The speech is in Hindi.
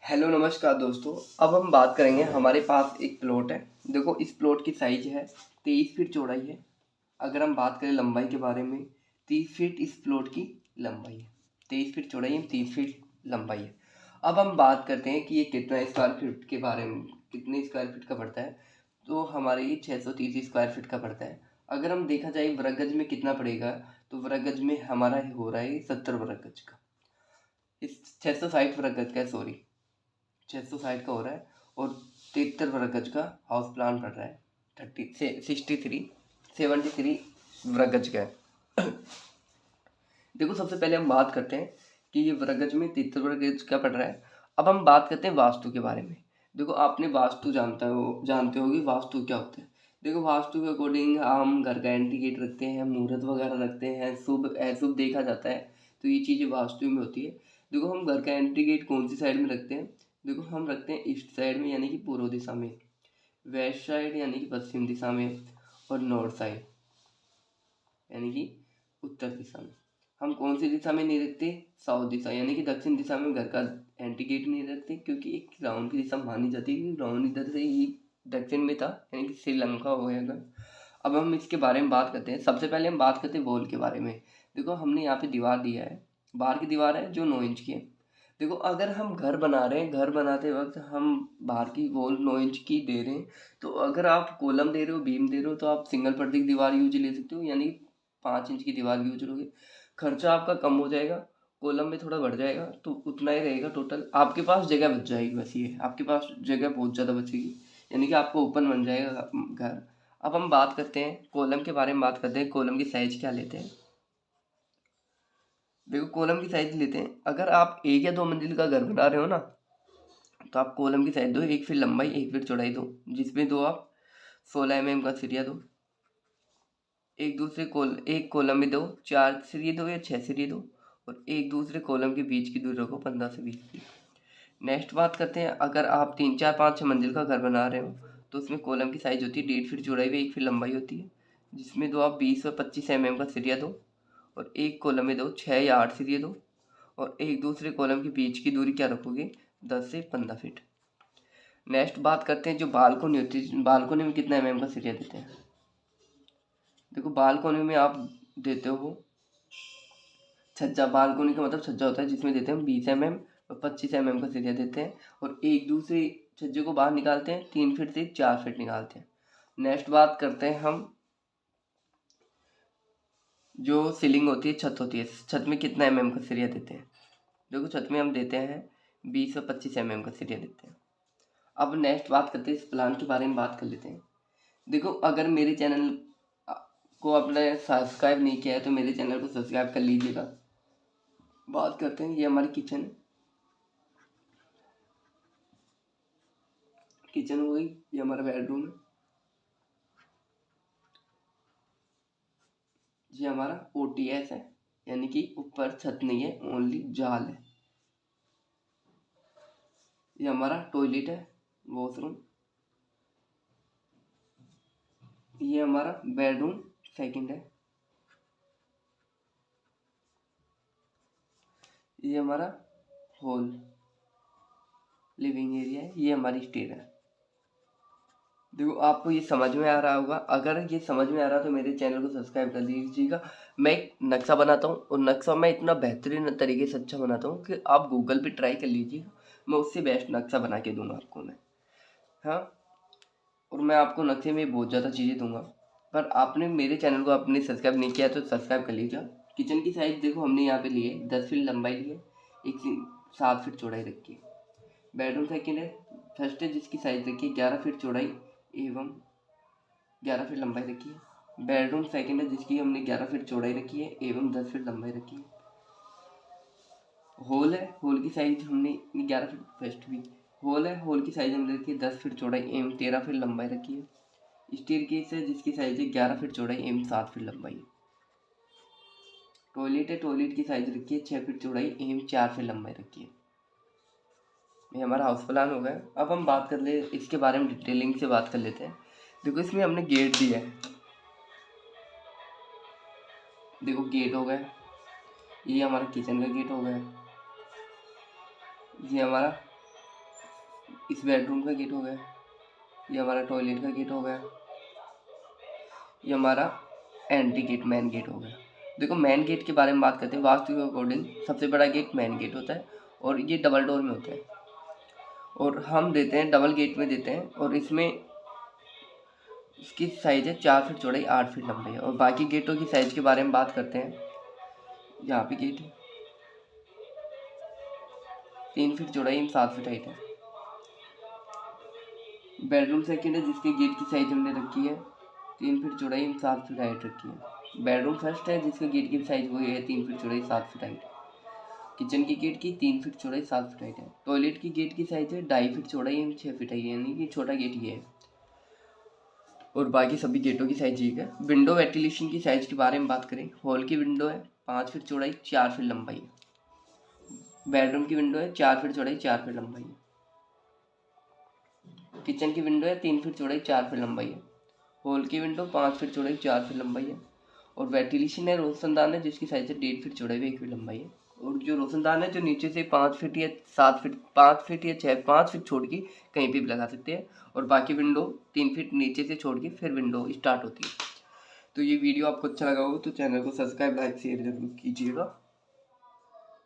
हेलो नमस्कार दोस्तों। अब हम बात करेंगे, हमारे पास एक प्लॉट है। देखो, इस प्लॉट की साइज है 23 फीट चौड़ाई है। अगर हम बात करें लंबाई के बारे में, 30 फीट इस प्लॉट की लंबाई है। 23 फीट चौड़ाई है, 30 फीट लंबाई है। अब हम बात करते हैं कि ये कितना स्क्वायर फीट के बारे में, कितने स्क्वायर फीट का पड़ता है। तो हमारे ये 630 स्क्वायर फीट का पड़ता है। अगर हम देखा जाए वर्ग गज में कितना पड़ेगा, तो वर्ग गज में हमारा हो रहा है 70 वर्ग गज का। इस 660 वर्ग गज का, सॉरी 660 का हो रहा है। और 73 वर्ग गज का हाउस प्लान पड़ रहा है। 73 वर्ग गज का है। देखो, सबसे पहले हम बात करते हैं कि ये वर्ग गज में 73 वर्ग गज का पड़ रहा है। अब हम बात करते हैं वास्तु के बारे में। देखो, आपने वास्तु जानते हो कि वास्तु क्या होता है। देखो, वास्तु के अकॉर्डिंग हम घर का एंट्री गेट रखते हैं, मुहूर्त वगैरह रखते हैं, शुभ अशुभ देखा जाता है। तो ये चीज़ें वास्तु में होती है। देखो, हम घर का एंट्री गेट कौन सी साइड में रखते हैं। देखो, हम रखते हैं ईस्ट साइड में यानी कि पूर्व दिशा में, वेस्ट साइड यानी कि पश्चिम दिशा में, और नॉर्थ साइड यानी कि उत्तर दिशा में। हम कौन सी दिशा में नहीं रखते, साउथ दिशा यानी कि दक्षिण दिशा में घर का एंट्री गेट नहीं रखते, क्योंकि एक रावण की दिशा मानी जाती है कि रावण इधर से ही दक्षिण में था, यानी कि श्रीलंका हो गया अगर। अब हम इसके बारे में बात करते हैं। सबसे पहले हम बात करते हैं वॉल के बारे में। देखो, हमने यहाँ पे दीवार दिया है, बाहर की दीवार है जो 9 इंच की है। देखो, अगर हम घर बना रहे हैं, घर बनाते वक्त हम बाहर की वॉल 9 इंच की दे रहे हैं, तो अगर आप कॉलम दे रहे हो, बीम दे रहे हो, तो आप सिंगल पर्दे की दीवार यूज ले सकते हो, यानी 5 इंच की दीवार यूज करोगे। खर्चा आपका कम हो जाएगा, कॉलम में थोड़ा बढ़ जाएगा, तो उतना ही रहेगा टोटल। आपके पास जगह बच जाएगी, बस ये आपके पास जगह बहुत ज़्यादा बचेगी, यानी कि आपको ओपन बन जाएगा घर। अब हम बात करते हैं कॉलम के बारे में, बात करते हैं कॉलम की साइज क्या लेते हैं। देखो, कॉलम की साइज लेते हैं, अगर आप 1 या 2 मंजिल का घर बना रहे हो ना, तो आप कॉलम की साइज दो, 1 फीट लंबाई 1 फीट चौड़ाई दो, जिसमें दो आप 16 mm का सरिया दो। एक कॉलम में दो 4 सरिये दो या 6 सरिये दो, और एक दूसरे कॉलम के बीच की दूरी रखो 15 से 20 फीट। नेक्स्ट बात करते हैं, अगर आप 3 4 5 6 मंजिल का घर बना रहे हो, तो उसमें कॉलम की साइज होती है 1.5 फीट चौड़ाई व 1 फीट लंबाई होती है, जिसमें दो आप 20 व 25 mm का सरिया दो, और एक कॉलम में दो 6 या 8 सरिये दो, और एक दूसरे कॉलम के बीच की दूरी क्या रखोगे, 10 से 15 फीट। नेक्स्ट बात करते हैं जो बालकोनी होती है, बालकोनी में कितना mm का सरिया देते हैं। देखो, बालकोनी में आप देते हो छज्जा। बालकोनी का मतलब छज्जा होता है, जिसमें देते हैं हम 20 mm और 25 mm का सरिया देते हैं, और एक दूसरे छज्जे को बाहर निकालते हैं, 3 फीट से 4 फीट निकालते हैं। नेक्स्ट बात करते हैं हम जो सीलिंग होती है, छत होती है, छत में कितना mm का सरिया देते हैं। देखो, छत में हम देते हैं 20 और 25 mm का सरिया देते हैं। अब नेक्स्ट बात करते हैं, इस प्लान के बारे में बात कर लेते हैं। देखो, अगर मेरे चैनल को आपने सब्सक्राइब नहीं किया है, तो मेरे चैनल को सब्सक्राइब कर लीजिएगा। बात करते हैं, ये हमारी किचन है, किचन हो गई, ये हमारा बेडरूम है, ये हमारा ओटीएस है, यानी कि ऊपर छत नहीं है, ओनली जाल है। ये हमारा टॉयलेट है, वॉशरूम। ये हमारा बेडरूम सेकंड है। ये हमारा हॉल लिविंग एरिया है, ये हमारी स्टेयर है। देखो, आपको ये समझ में आ रहा होगा। अगर ये समझ में आ रहा है तो मेरे चैनल को सब्सक्राइब कर लीजिएगा। मैं एक नक्शा बनाता हूँ, और नक्शा मैं इतना बेहतरीन तरीके से अच्छा बनाता हूँ कि आप गूगल पे ट्राई कर लीजिएगा, मैं उससे बेस्ट नक्शा बना के दूंगा आपको मैं। हाँ, और मैं आपको नक्शे में बहुत ज़्यादा चीज़ें दूंगा। पर आपने मेरे चैनल को आपने सब्सक्राइब नहीं किया तो सब्सक्राइब कर लीजिएगा। किचन की साइज़ देखो, हमने यहाँ पे ली है 10 फीट लंबाई ली है, एक 7 फीट चौड़ाई रखी है। बेडरूम सेकेंड है, फर्स्ट है, जिसकी साइज़ रखी है 11 फीट चौड़ाई एवं 11 फीट लंबाई रखी है। बेडरूम सेकंड है, जिसकी हमने 11 फीट चौड़ाई रखी है एवं 10 फीट लंबाई रखी है। हॉल है, हॉल की साइज हमने 11 फीट फर्स्ट भी। हॉल है, हॉल की साइज हमने रखी है 10 फीट चौड़ाई एवं 13 फीट लंबाई रखी है। स्टेयरकेस है, जिसकी साइज है 11 फीट चौड़ाई एवं 7 फीट लंबाई है। टॉयलेट है, टॉयलेट की साइज रखी है 6 फीट चौड़ाई एवं 4 फीट लंबाई रखी है। ये हमारा हाउस प्लान हो गया। अब हम बात कर ले इसके बारे में, डिटेलिंग से बात कर लेते हैं। देखो, इसमें हमने गेट दिया है, देखो गेट हो गया, ये हमारा किचन का गेट हो गया, ये हमारा इस बेडरूम का गेट हो गया, ये हमारा टॉयलेट का गेट हो गया, ये हमारा एंट्री गेट मेन गेट हो गया। देखो मेन गेट के बारे में बात करते हैं। वास्तु के अकॉर्डिंग सबसे बड़ा गेट मेन गेट होता है और ये डबल डोर में होता है और हम देते हैं डबल गेट में देते हैं। और इसमें इसकी साइज़ है 4 फीट चौड़ाई 8 फीट लंबाई है। और बाकी गेटों की साइज़ के बारे में बात करते हैं। यहाँ पे गेट है 3 फीट चौड़ाई 7 फीट हाइट है। बेडरूम सेकंड है जिसके गेट की साइज़ हमने रखी है 3 फीट चौड़ाई 7 फीट हाइट रखी है। बेडरूम फर्स्ट है जिसके गेट की साइज़ वो है 3 फीट चौड़ाई 7 फीट हाइट है। किचन की गेट की 3 फीट चौड़ाई 7 फीट हाइट है। टॉयलेट की गेट की साइज़ है 2.5 फीट चौड़ाई 6 फीट हाइट है, यानी कि छोटा गेट ये है। और बाकी सभी गेटों की साइज ठीक है। विंडो वेंटिलेशन की साइज के बारे में बात करें, हॉल की विंडो है 5 फीट चौड़ाई 4 फीट लंबाई है। बेडरूम की विंडो है 4 फीट चौड़ाई 4 फीट लंबाई है। किचन की विंडो है 3 फीट चौड़ाई 4 फीट लंबाई है। हॉल की विंडो 5 फीट चौड़ाई 4 फीट लंबाई है। और वेंटिलेशन है रोशनदान है जिसकी साइज है 1.5 फीट चौड़ाई 1 फीट लंबाई है। और जो रोशनदान है जो नीचे से 5 फीट या 7 फीट 5 फीट या 5 फीट छोड़ के कहीं पे भी लगा सकते हैं। और बाकी विंडो 3 फीट नीचे से छोड़ के फिर विंडो स्टार्ट होती है। तो ये वीडियो आपको अच्छा लगा हो तो चैनल को सब्सक्राइब लाइक शेयर जरूर कीजिएगा।